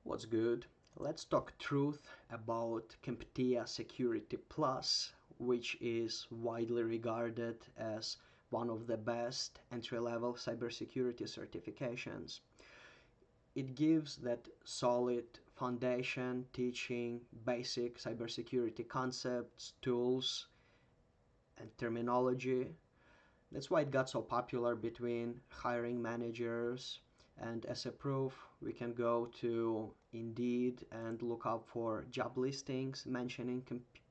What's good? Let's talk truth about CompTIA Security Plus, which is widely regarded as one of the best entry-level cybersecurity certifications. It gives that solid foundation teaching basic cybersecurity concepts, tools, and terminology. That's why it got so popular between hiring managers. And as a proof, we can go to Indeed and look up for job listings mentioning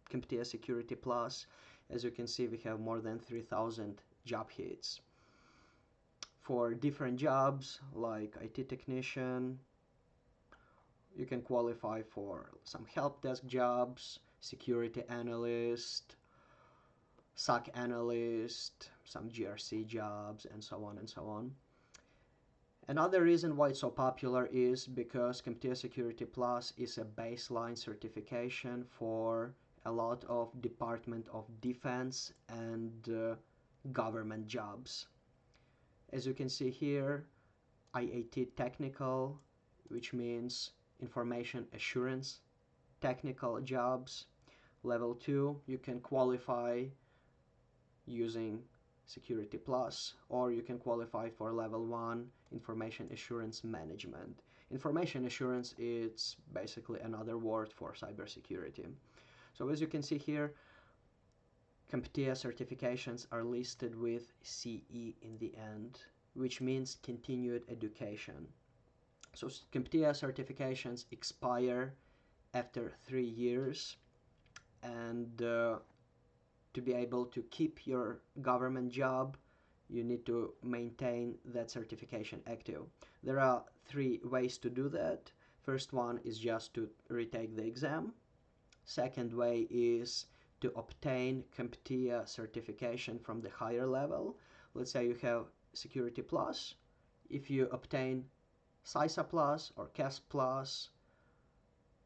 CompTIA Security Plus. As you can see, we have more than 3,000 job hits. For different jobs like IT technician, you can qualify for some help desk jobs, security analyst, SOC analyst, some GRC jobs, and so on and so on. Another reason why it's so popular is because CompTIA Security Plus is a baseline certification for a lot of Department of Defense and government jobs. As you can see here, IAT Technical, which means Information Assurance Technical jobs. Level 2, you can qualify using Security Plus, or you can qualify for Level 1 Information Assurance Management. Information Assurance is basically another word for cybersecurity. So as you can see here, CompTIA certifications are listed with CE in the end, which means continued education. So CompTIA certifications expire after 3 years, and to be able to keep your government job, you need to maintain that certification active. There are 3 ways to do that. First one is just to retake the exam. Second way is to obtain CompTIA certification from the higher level. Let's say you have Security Plus. If you obtain CISA Plus or CAS Plus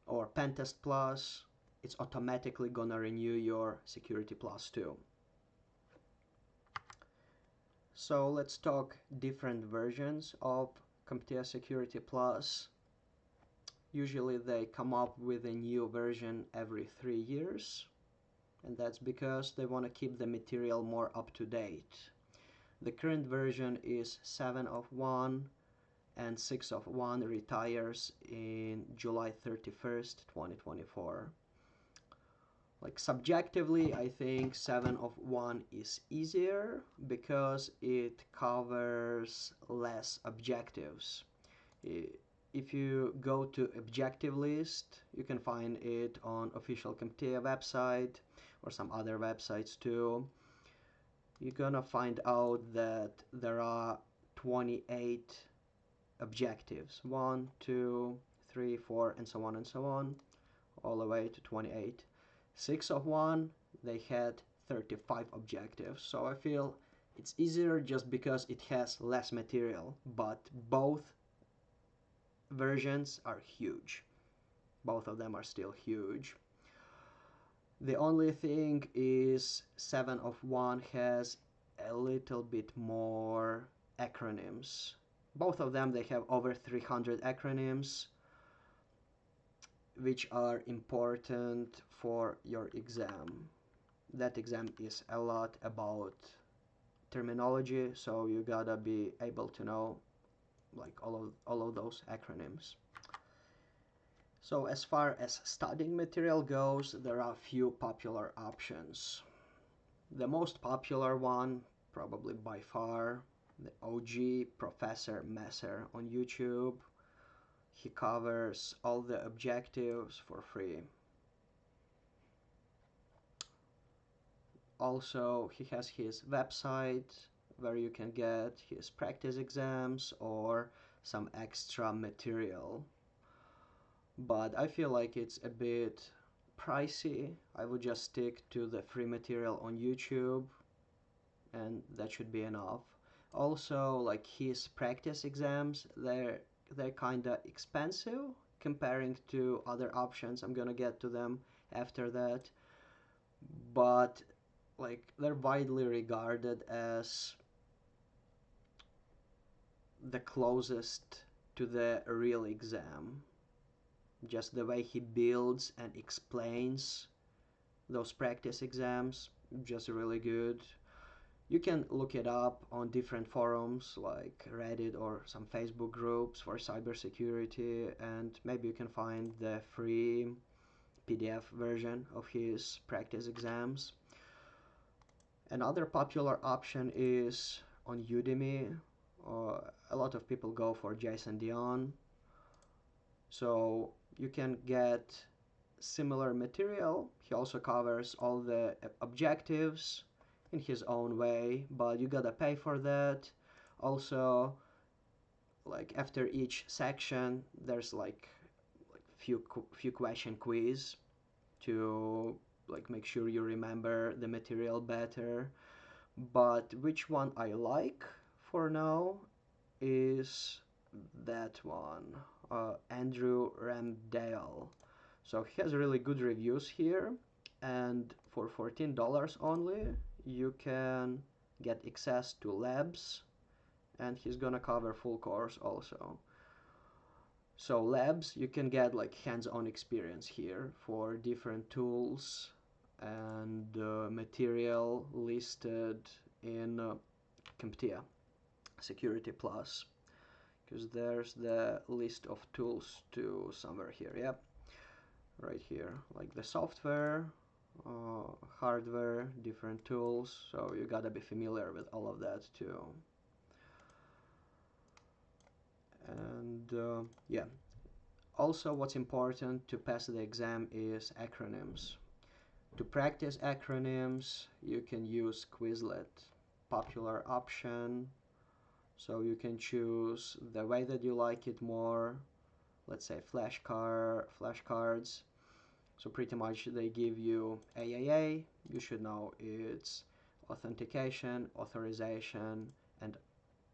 or Pentest Plus, it's automatically gonna renew your Security Plus too. So let's talk different versions of CompTIA Security Plus. Usually they come up with a new version every 3 years, and that's because they want to keep the material more up to date. The current version is 7 of 1, and 6 of 1 retires in July 31st, 2024. Like subjectively, I think 7 of 1 is easier because it covers less objectives. If you go to objective list, you can find it on official CompTIA website or some other websites too. You're gonna find out that there are 28 objectives, 1, 2, 3, 4, and so on, all the way to 28. 6 of 1, they had 35 objectives, so I feel it's easier just because it has less material, but both versions are huge. Both of them are still huge. The only thing is 7 of 1 has a little bit more acronyms. Both of them, they have over 300 acronyms, which are important for your exam. That exam is a lot about terminology, so you gotta be able to know like all of those acronyms. So as far as studying material goes, there are a few popular options. The most popular one, probably by far, the OG Professor Messer on YouTube. He covers all the objectives for free. Also, he has his website where you can get his practice exams or some extra material. But I feel like it's a bit pricey. I would just stick to the free material on YouTube, and that should be enough. Also, like his practice exams, they're kinda expensive comparing to other options. I'm gonna get to them after that, but like they're widely regarded as the closest to the real exam. Just the way he builds and explains those practice exams, just really good. You can look it up on different forums like Reddit or some Facebook groups for cybersecurity, and maybe you can find the free PDF version of his practice exams. Another popular option is on Udemy. A lot of people go for Jason Dion, so you can get similar material. He also covers all the objectives in his own way, but you gotta pay for that. Also, like after each section, there's like few question quiz to like make sure you remember the material better. But which one I like for now is that one, Andrew Ramdale. So he has really good reviews here, and for $14 only, you can get access to labs, and he's gonna cover full course also. So labs, you can get like hands-on experience here for different tools and material listed in CompTIA Security Plus, because there's the list of tools to somewhere here. Yep, right here, like the software, hardware, different tools. So you gotta be familiar with all of that too. And yeah, also what's important to pass the exam is acronyms. To practice acronyms, you can use Quizlet, popular option. So you can choose the way that you like it more. Let's say flashcards. So pretty much they give you AAA. You should know it's authentication, authorization, and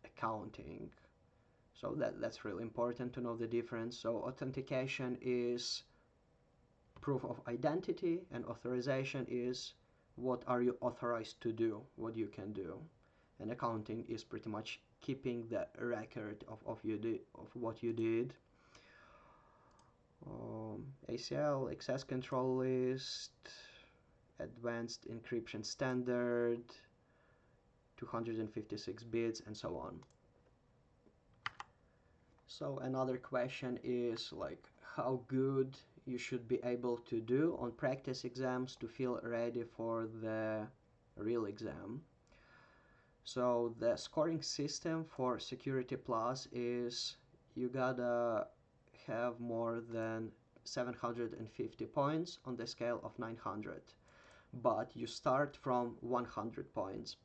accounting. So that's really important to know the difference. So authentication is proof of identity, and authorization is what are you authorized to do, what you can do. And accounting is pretty much keeping the record of what you did. ACL, access control list, advanced encryption standard, 256 bits, and so on. So another question is like how good you should be able to do on practice exams to feel ready for the real exam. So the scoring system for Security Plus is you gotta have more than 750 points on the scale of 900, but you start from 100 points.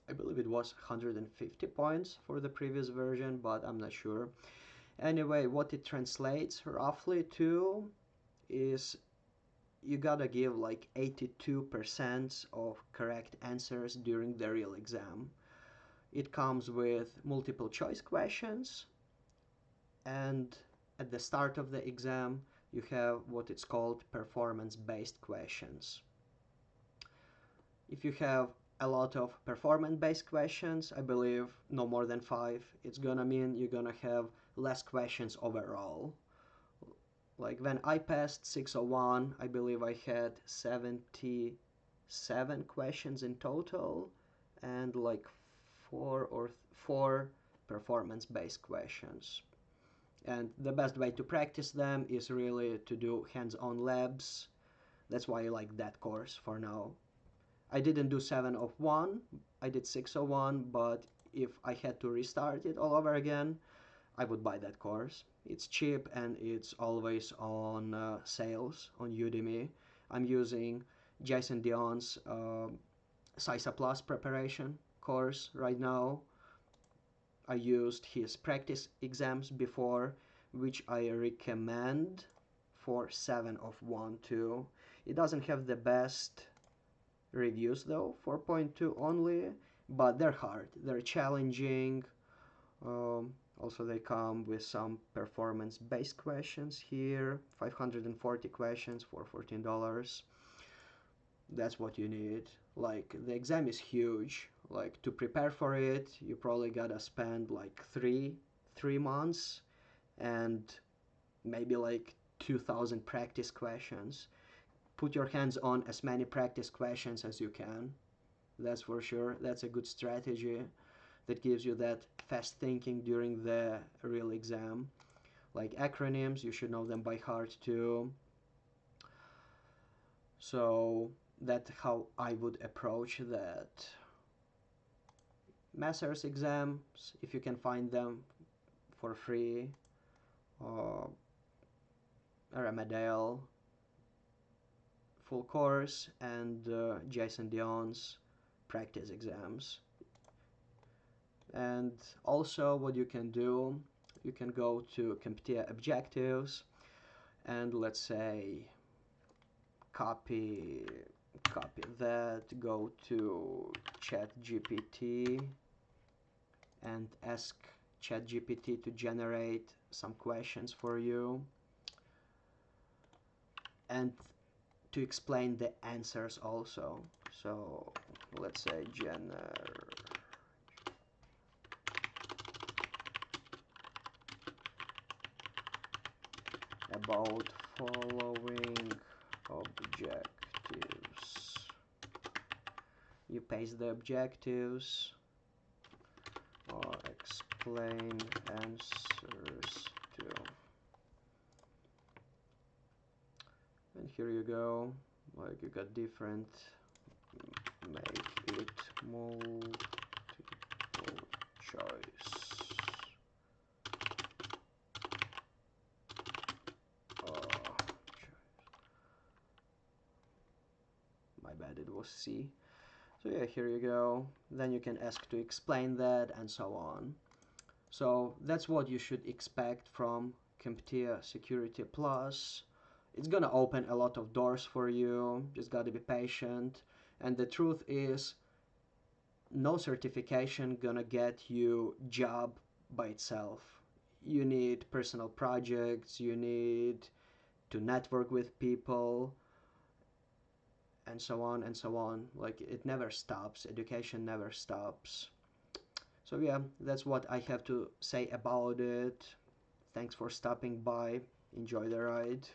I believe it was 150 points for the previous version, but I'm not sure. Anyway, what it translates roughly to is you gotta give like 82% of correct answers during the real exam. It comes with multiple choice questions, and at the start of the exam you have what it's called performance-based questions. If you have a lot of performance-based questions, I believe no more than 5, it's gonna mean you're gonna have less questions overall. Like when I passed 601, I believe I had 77 questions in total, and like four performance-based questions. And the best way to practice them is really to do hands-on labs. That's why I like that course for now. I didn't do 701, I did 601, but if I had to restart it all over again, I would buy that course. It's cheap and it's always on sales on Udemy. I'm using Jason Dion's CISA Plus preparation course right now. I used his practice exams before, which I recommend for 7 of 1 too. It doesn't have the best reviews though, 4.2 only, but they're hard, they're challenging. Also they come with some performance-based questions here, 540 questions for $14. That's what you need. Like the exam is huge. Like to prepare for it, you probably gotta spend like three months and maybe like 2,000 practice questions. Put your hands on as many practice questions as you can. That's for sure. That's a good strategy that gives you that fast thinking during the real exam. Like acronyms, you should know them by heart too. So that's how I would approach that. Master's exams, if you can find them for free, or Ramadale full course, and Jason Dion's practice exams. And also what you can do, you can go to CompTIA objectives and let's say copy that, go to ChatGPT and ask ChatGPT to generate some questions for you and to explain the answers also. So let's say about following objectives. You paste the objectives or explain answers to. And here you go, like you got different, make it multiple choice. My bad, it was C. So yeah, here you go. Then you can ask to explain that and so on. So that's what you should expect from CompTIA Security Plus. It's gonna open a lot of doors for you. Just gotta be patient. And the truth is, no certification gonna get you job by itself. You need personal projects, you need to network with people, and so on and so on. Like, it never stops. Education never stops. So yeah, that's what I have to say about it. Thanks for stopping by. Enjoy the ride.